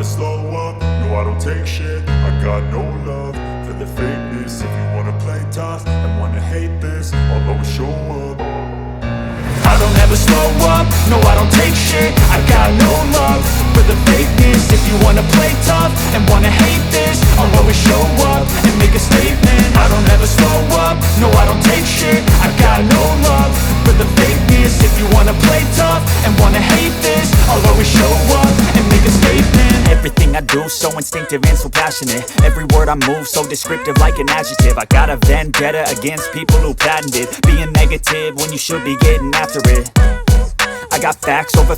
slow up, no I don't take shit. I got no love for the fakeness. If you wanna play tough and wanna hate this, I'll always show up. I don't ever slow up, no I don't take shit. I got no love for the fakeness. If you wanna play tough and wanna hate this, I'll always show up and make a statement. I don't ever slow up, no I don't take shit. I got no love for the fakeness. If you wanna play tough and wanna hate this, I'll always show up and make a statement. Everything I do so instinctive and so passionate. Every word I move so descriptive like an adjective. I got a vendetta against people who patented being negative when you should be getting after it. I got facts over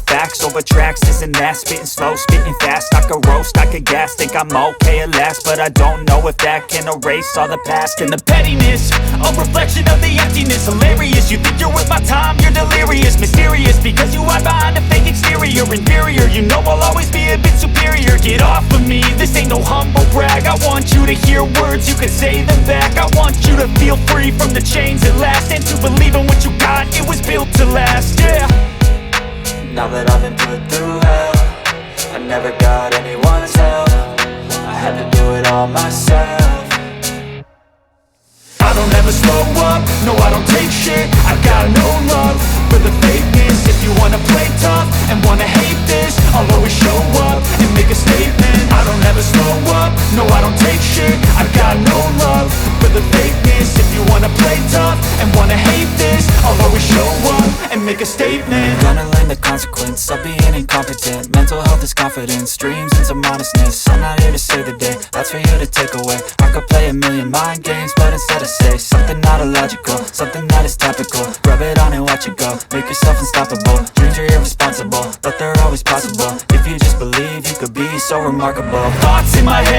tracks, this and that. Spitting slow, spitting fast, I could roast, I could gas. Think I'm okay at last, but I don't know if that can erase all the past. And the pettiness, a reflection of the emptiness. Hilarious, you think you're worth my time, you're delirious. Mysterious, because you hide behind a fake exterior. Inferior, you know I'll always be a bit superior. Get off of me, this ain't no humble brag. I want you to hear words, you can say them back. I want you to feel free from the chains at last, and to believe in what you got, it was built to last, yeah. Now that I've been put through hell, I never got anyone's help. I had to do it all myself. I don't ever slow up, no I don't take shit. I got no love for the fakeness. If you wanna play tough and wanna hate this, I'll always show up and make a statement. I don't ever slow up, no I don't take shit. I got no love for the fakeness. If you wanna play tough and wanna hate this, I'll always show up and make a statement. Gonna learn the consequence of being incompetent. Mental health is confidence, dreams and some honestness. I'm not here to save the day, that's for you to take away. I could play a million mind games, but instead I say something not illogical, something that is topical. Rub it on and watch it go, make yourself unstoppable. Dreams are irresponsible, but they're always possible. If you just believe, you could be so remarkable. Thoughts in my head